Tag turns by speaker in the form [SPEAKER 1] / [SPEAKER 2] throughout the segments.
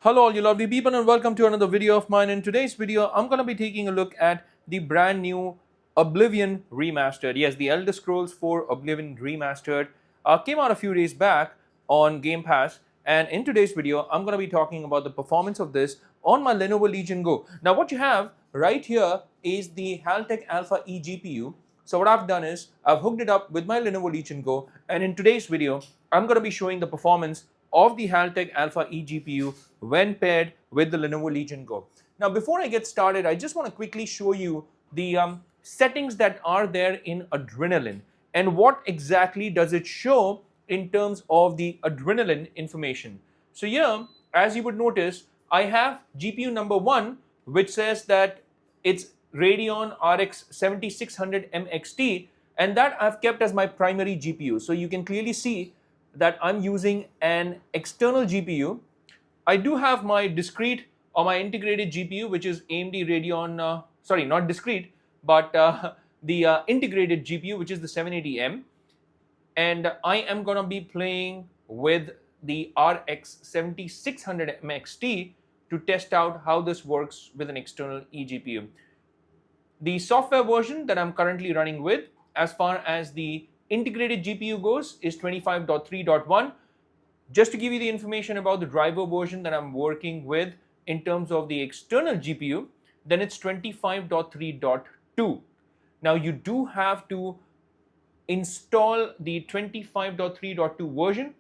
[SPEAKER 1] Hello all you lovely people and welcome to another video of mine. In today's video, I'm going to be taking a look at the brand new Oblivion Remastered. Yes, the Elder Scrolls 4 Oblivion Remastered came out a few days back on Game Pass, and in today's video, I'm going to be talking about the performance of this on my Lenovo Legion Go. Now what you have right here is the Haltech Alpha eGPU. So what I've done is I've hooked it up with my Lenovo Legion Go, and in today's video, I'm going to be showing the performance of the Haltech Alpha eGPU when paired with the Lenovo Legion Go. Now before I get started, I just want to quickly show you the settings that are there in Adrenaline and what exactly does it show in terms of the Adrenaline information. So here, as you would notice, I have GPU number 1, which says that it's Radeon RX 7600 MXT, and that I've kept as my primary GPU. So you can clearly see that I'm using an external GPU. I do have my discrete or my integrated GPU, which is AMD Radeon, sorry, not discrete, but the integrated GPU, which is the 780M. And I am going to be playing with the RX 7600 MXT to test out how this works with an external eGPU. The software version that I'm currently running with, as far as the integrated GPU goes, is 25.3.1. Just to give you the information about the driver version that I'm working with in terms of the external GPU, then it's 25.3.2. Now you do have to install the 25.3.2 version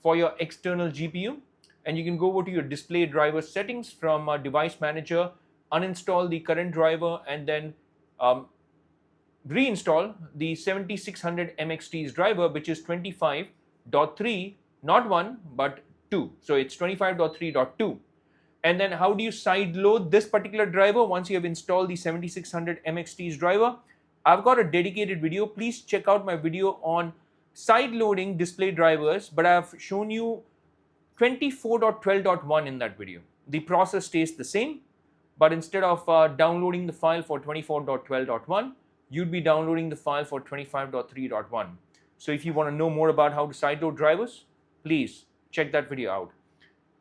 [SPEAKER 1] for your external GPU, and you can go over to your display driver settings from device manager, uninstall the current driver, and then reinstall the 7600 MXT's driver, which is 25.3, not 1 but 2. So it's 25.3.2. And then how do you side load this particular driver once you have installed the 7600 MXT's driver? I've got a dedicated video. Please check out my video on side loading display drivers, but I've shown you 24.12.1 in that video. The process stays the same, but instead of downloading the file for 24.12.1, you'd be downloading the file for 25.3.1. So if you want to know more about how to sideload drivers, please check that video out.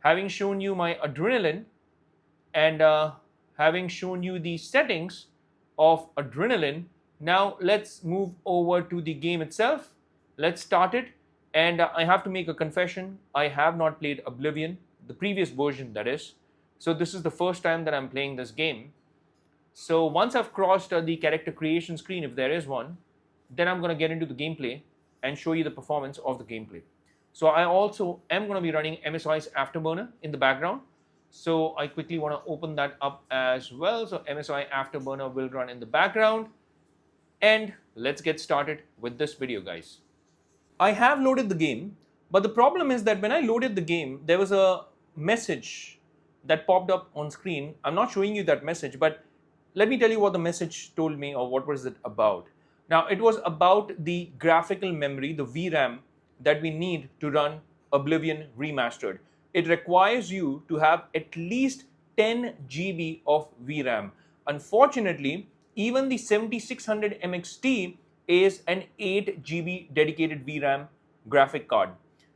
[SPEAKER 1] Having shown you my Adrenaline and having shown you the settings of Adrenaline, now let's move over to the game itself. Let's start it. And I have to make a confession. I have not played Oblivion, the previous version that is. So this is the first time that I'm playing this game. So once I've crossed the character creation screen, if there is one, then I'm going to get into the gameplay and show you the performance of the gameplay. So I also am going to be running MSI's Afterburner in the background. So I quickly want to open that up as well. So MSI Afterburner will run in the background. And let's get started with this video, guys. I have loaded the game, but the problem is that when I loaded the game, there was a message that popped up on screen. I'm not showing you that message, but let me tell you what the message told me, or what was it about. Now, it was about the graphical memory, the VRAM, that we need to run Oblivion Remastered. It requires you to have at least 10 GB of VRAM. Unfortunately, even the 7600 MXT is an 8 GB dedicated VRAM graphic card.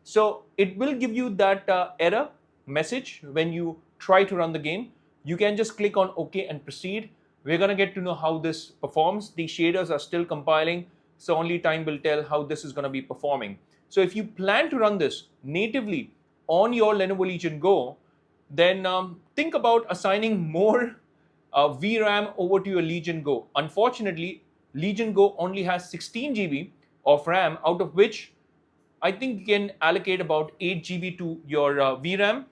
[SPEAKER 1] So it will give you that error message when you try to run the game. You can just click on OK and proceed. We're going to get to know how this performs. The shaders are still compiling, so only time will tell how this is going to be performing. So if you plan to run this natively on your Lenovo Legion Go, then think about assigning more VRAM over to your Legion Go. Unfortunately, Legion Go only has 16 GB of RAM, out of which I think you can allocate about 8 GB to your VRAM.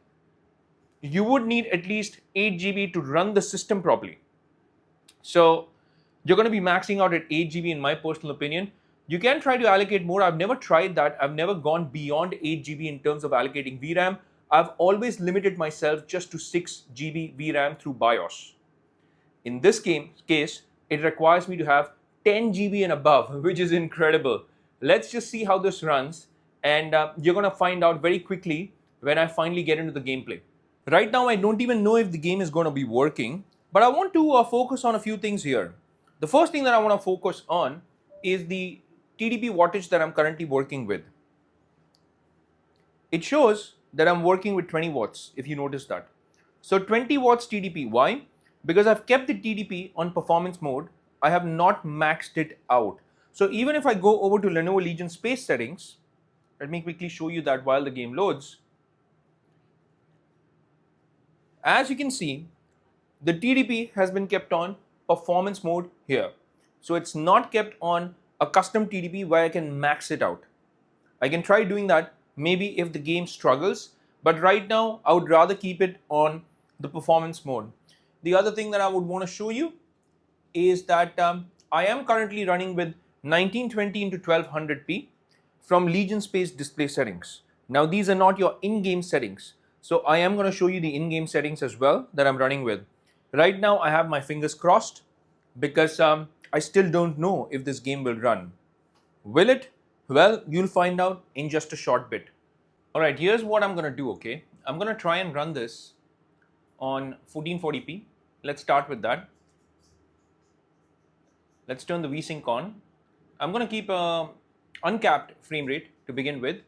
[SPEAKER 1] You would need at least 8 GB to run the system properly. So you're going to be maxing out at 8 GB in my personal opinion. You can try to allocate more. I've never tried that. I've never gone beyond 8 GB in terms of allocating VRAM. I've always limited myself just to 6 GB VRAM through BIOS. In this case, it requires me to have 10 GB and above, which is incredible. Let's just see how this runs, and you're going to find out very quickly when I finally get into the gameplay. Right now, I don't even know if the game is going to be working, but I want to focus on a few things here. The first thing that I want to focus on is the TDP wattage that I'm currently working with. It shows that I'm working with 20 watts, if you notice that. So 20 watts TDP. Why? Because I've kept the TDP on performance mode. I have not maxed it out. So even if I go over to Lenovo Legion space settings, let me quickly show you that while the game loads. As you can see, the TDP has been kept on performance mode here. So it's not kept on a custom TDP where I can max it out. I can try doing that maybe if the game struggles, but right now I would rather keep it on the performance mode. The other thing that I would want to show you is that I am currently running with 1920 into 1200p from Legion Space display settings. Now these are not your in-game settings. So I am going to show you the in-game settings as well that I'm running with. Right now I have my fingers crossed because I still don't know if this game will run. Will it? Well, you'll find out in just a short bit. Alright, here's what I'm going to do, okay? I'm going to try and run this on 1440p. Let's start with that. Let's turn the VSync on. I'm going to keep a uncapped frame rate to begin with.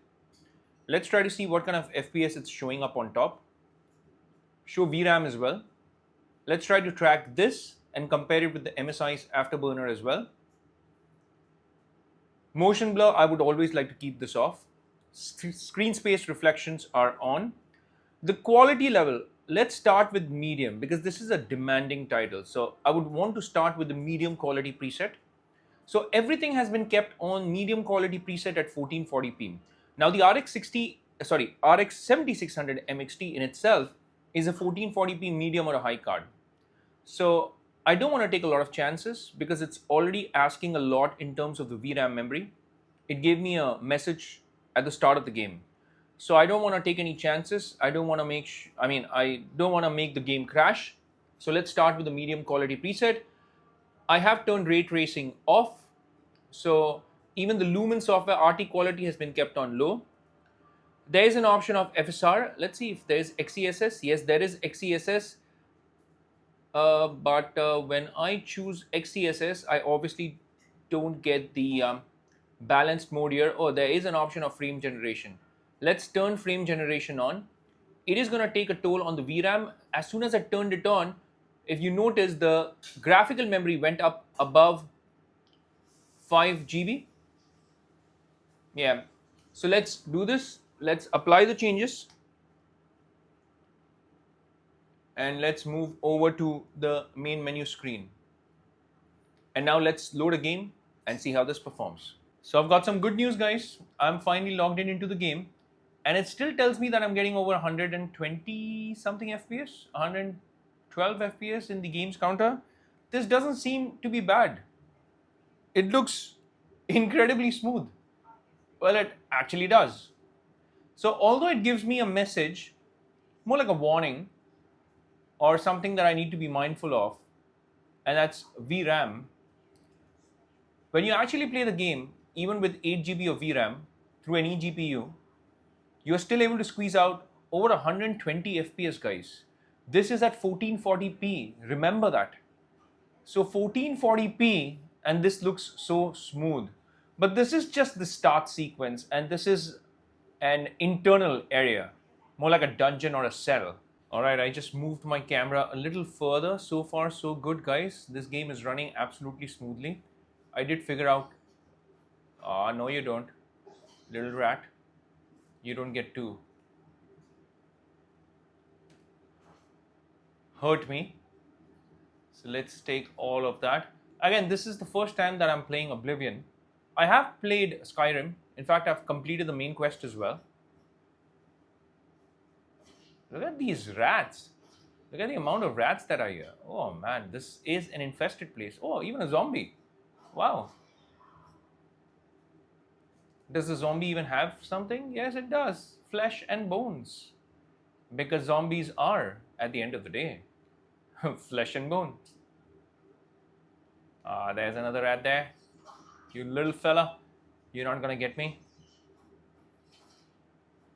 [SPEAKER 1] Let's try to see what kind of FPS it's showing up on top. Show VRAM as well. Let's try to track this and compare it with the MSI's Afterburner as well. Motion blur, I would always like to keep this off. Screen space reflections are on. The quality level, let's start with medium because this is a demanding title. So I would want to start with the medium quality preset. So everything has been kept on medium quality preset at 1440p. Now the RX 7600 MXT in itself is a 1440p medium or a high card. So I don't want to take a lot of chances because it's already asking a lot in terms of the VRAM memory. It gave me a message at the start of the game. So I don't want to take any chances. I don't want to make the game crash. So let's start with the medium quality preset. I have turned ray tracing off. So even the Lumen software RT quality has been kept on low. There is an option of FSR. Let's see if there is XeSS. Yes, there is XeSS. But when I choose XeSS, I obviously don't get the balanced mode here. Oh, there is an option of frame generation. Let's turn frame generation on. It is going to take a toll on the VRAM. As soon as I turned it on, if you notice, the graphical memory went up above 5 GB. Yeah. So let's do this. Let's apply the changes. And let's move over to the main menu screen. And now let's load a game and see how this performs. So I've got some good news, guys. I'm finally logged into the game. And it still tells me that I'm getting over 120 something FPS, 112 FPS in the game's counter. This doesn't seem to be bad. It looks incredibly smooth. Well, it actually does. So although it gives me a message, more like a warning or something that I need to be mindful of, and that's VRAM. When you actually play the game, even with 8 GB of VRAM through an eGPU, you are still able to squeeze out over 120 FPS, guys. This is at 1440p, remember that. So 1440p, and this looks so smooth. But this is just the start sequence, and this is an internal area, more like a dungeon or a cell. Alright, I just moved my camera a little further. So far, so good, guys. This game is running absolutely smoothly. I did figure out... no, you don't. Little rat. You don't get to hurt me. So let's take all of that. Again, this is the first time that I'm playing Oblivion. I have played Skyrim. In fact, I've completed the main quest as well. Look at these rats. Look at the amount of rats that are here. Oh man, this is an infested place. Oh, even a zombie. Wow. Does the zombie even have something? Yes, it does. Flesh and bones. Because zombies are, at the end of the day, flesh and bone. There's another rat there. You little fella. You're not gonna get me.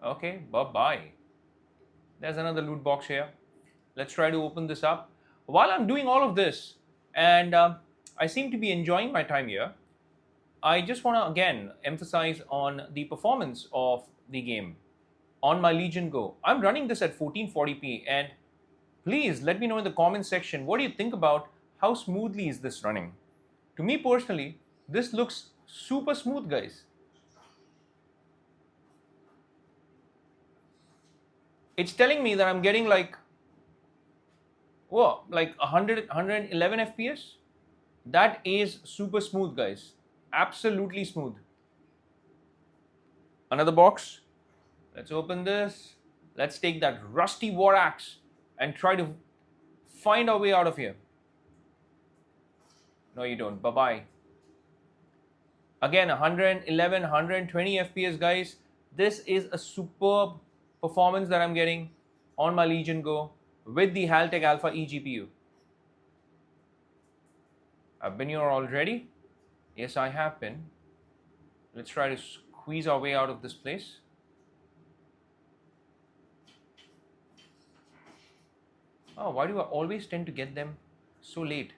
[SPEAKER 1] Okay, bye-bye. There's another loot box here. Let's try to open this up. While I'm doing all of this, and I seem to be enjoying my time here, I just want to again emphasize on the performance of the game. on my Legion Go. I'm running this at 1440p, and please let me know in the comment section, what do you think about how smoothly is this running? To me personally, this looks super smooth, guys. It's telling me that I'm getting like, whoa, like 111 FPS. That is super smooth, guys. Absolutely smooth. Another box. Let's open this. Let's take that rusty war axe and try to find our way out of here. No, you don't. Bye-bye. Again, 111, 120 FPS, guys. This is a superb performance that I'm getting on my Legion Go with the Haltech Alpha eGPU. I've been here already. Yes, I have been. Let's try to squeeze our way out of this place. Oh, why do I always tend to get them so late?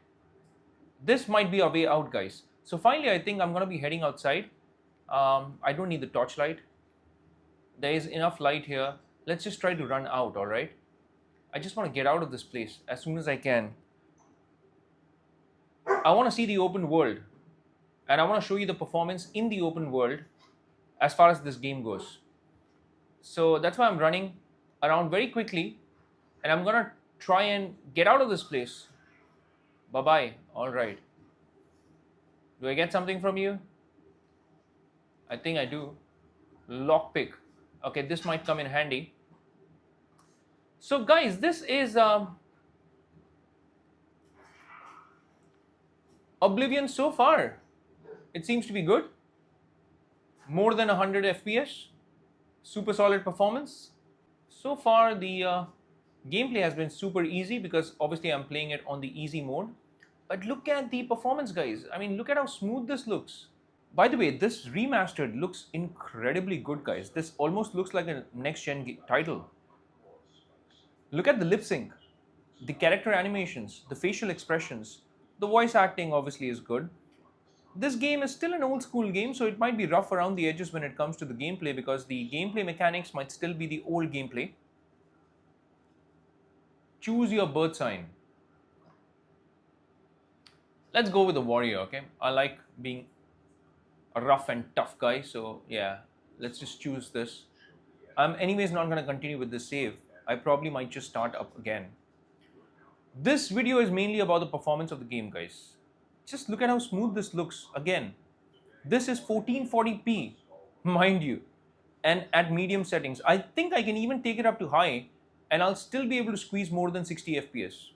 [SPEAKER 1] This might be our way out, guys. So finally, I think I'm going to be heading outside. I don't need the torchlight. There is enough light here. Let's just try to run out, all right? I just want to get out of this place as soon as I can. I want to see the open world. And I want to show you the performance in the open world as far as this game goes. So that's why I'm running around very quickly. And I'm going to try and get out of this place. Bye-bye. All right. Do I get something from you? I think I do. Lockpick. Okay, this might come in handy. So guys, this is Oblivion so far. It seems to be good. More than 100 FPS. Super solid performance. So far the gameplay has been super easy because obviously I'm playing it on the easy mode. But look at the performance, guys. I mean, look at how smooth this looks. By the way, this remastered looks incredibly good, guys. This almost looks like a next-gen title. Look at the lip sync, the character animations, the facial expressions. The voice acting obviously is good. This game is still an old school game, so it might be rough around the edges when it comes to the gameplay because the gameplay mechanics might still be the old gameplay. Choose your birth sign. Let's go with the warrior, okay? I like being a rough and tough guy, so yeah, let's just choose this. I'm anyways not going to continue with this save. I probably might just start up again. This video is mainly about the performance of the game, guys. Just look at how smooth this looks. Again, this is 1440p, mind you, and at medium settings. I think I can even take it up to high and I'll still be able to squeeze more than 60 FPS.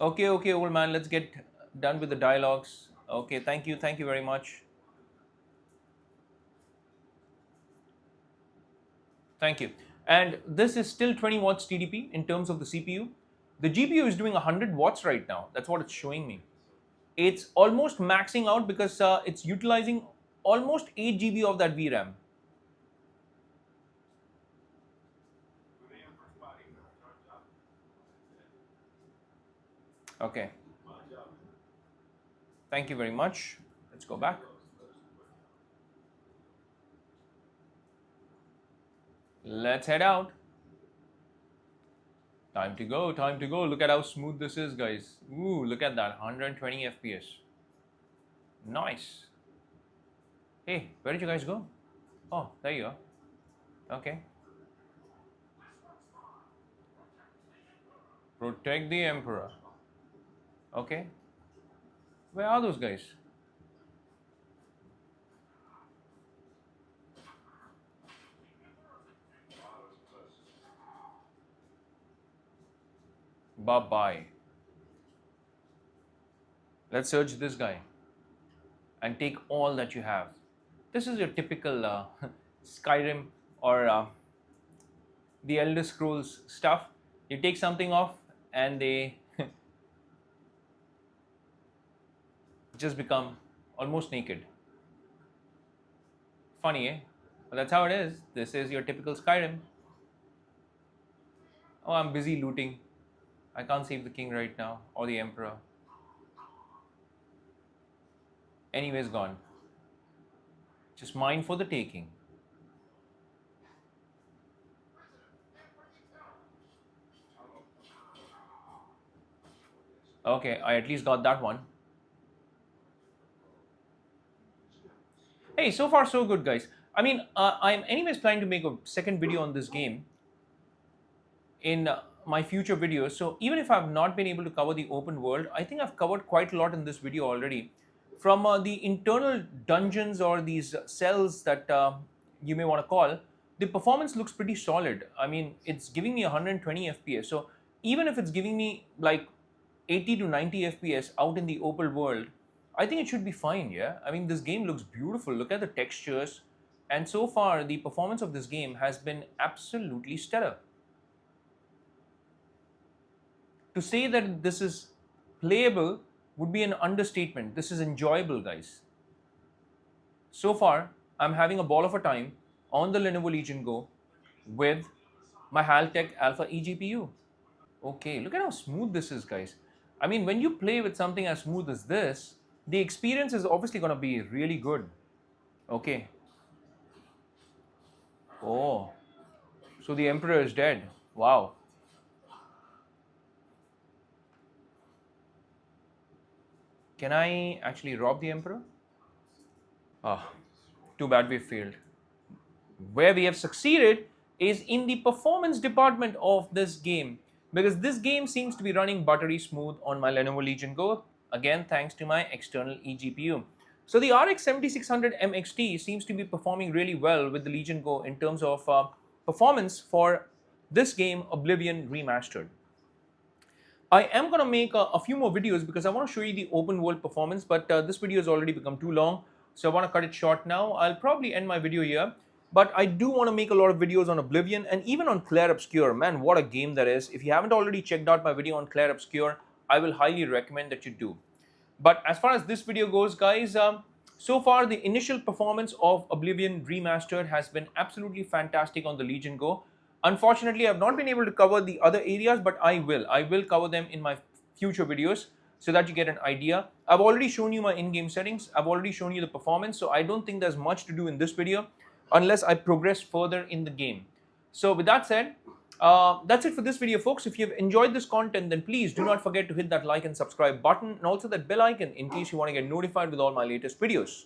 [SPEAKER 1] Okay, old man, let's get done with the dialogues. Okay, thank you very much. Thank you. And this is still 20 watts TDP in terms of the CPU. The GPU is doing 100 watts right now. That's what it's showing me. It's almost maxing out because it's utilizing almost 8 GB of that VRAM. Okay. Thank you very much. Let's go back. Let's head out. Time to go, time to go. Look at how smooth this is, guys. Ooh, look at that, 120 FPS. Nice. Hey, where did you guys go? Oh, there you are. Okay. Protect the Emperor. Okay. Where are those guys? Bye-bye. Let's search this guy and take all that you have. This is your typical Skyrim or the Elder Scrolls stuff. You take something off and they just become almost naked. Funny, eh? But that's how it is. This is your typical Skyrim. Oh, I'm busy looting. I can't save the king right now, or the emperor. Anyways, gone. Just mine for the taking. Okay, I at least got that one. Hey, so far so good, guys. I mean, I'm anyways planning to make a second video on this game in my future videos. So even if I've not been able to cover the open world, I think I've covered quite a lot in this video already. From the internal dungeons or these cells that you may want to call, the performance looks pretty solid. I mean, it's giving me 120 FPS. So even if it's giving me like 80 to 90 FPS out in the open world, I think it should be fine, yeah? I mean, this game looks beautiful. Look at the textures. And so far, the performance of this game has been absolutely stellar. To say that this is playable would be an understatement. This is enjoyable, guys. So far, I'm having a ball of a time on the Lenovo Legion Go with my Haltech Alpha eGPU. Okay, look at how smooth this is, guys. I mean, when you play with something as smooth as this, the experience is obviously going to be really good. Okay. Oh, so the Emperor is dead. Wow. Can I actually rob the Emperor? Ah, too bad we failed. Where we have succeeded is in the performance department of this game, because this game seems to be running buttery smooth on my Lenovo Legion Go, again thanks to my external eGPU. So the RX 7600 MXT seems to be performing really well with the Legion Go in terms of performance for this game, Oblivion Remastered. I am going to make a few more videos because I want to show you the open world performance, but this video has already become too long, so I want to cut it short now. I'll probably end my video here, but I do want to make a lot of videos on Oblivion and even on Clair Obscur. Man, what a game that is. If you haven't already checked out my video on Clair Obscur, I will highly recommend that you do. But as far as this video goes, guys, so far the initial performance of Oblivion Remastered has been absolutely fantastic on the Legion Go. Unfortunately, I have not been able to cover the other areas, but I will. I will cover them in my future videos so that you get an idea. I've already shown you my in-game settings. I've already shown you the performance, so I don't think there's much to do in this video unless I progress further in the game. So with that said, that's it for this video, folks. If you've enjoyed this content, then please do not forget to hit that like and subscribe button and also that bell icon in case you want to get notified with all my latest videos.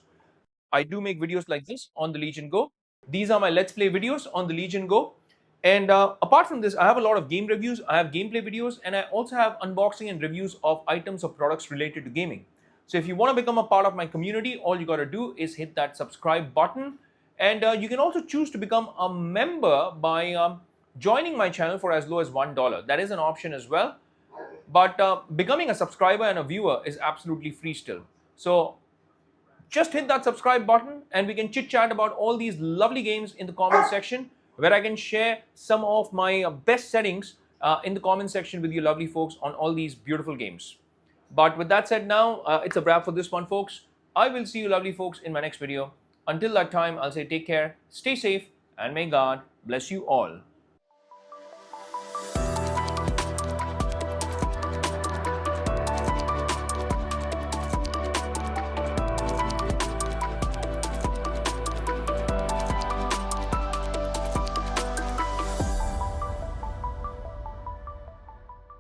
[SPEAKER 1] I do make videos like this on the Legion Go. These are my Let's Play videos on the Legion Go. And apart from this, I have a lot of game reviews, I have gameplay videos, and I also have unboxing and reviews of items or products related to gaming. So if you want to become a part of my community, all you got to do is hit that subscribe button. And you can also choose to become a member by joining my channel for as low as $1. That is an option as well. But becoming a subscriber and a viewer is absolutely free still. So just hit that subscribe button and we can chit chat about all these lovely games in the comment section, where I can share some of my best settings in the comment section with you lovely folks on all these beautiful games. But with that said now, it's a wrap for this one, folks. I will see you lovely folks in my next video. Until that time, I'll say take care, stay safe, and may God bless you all.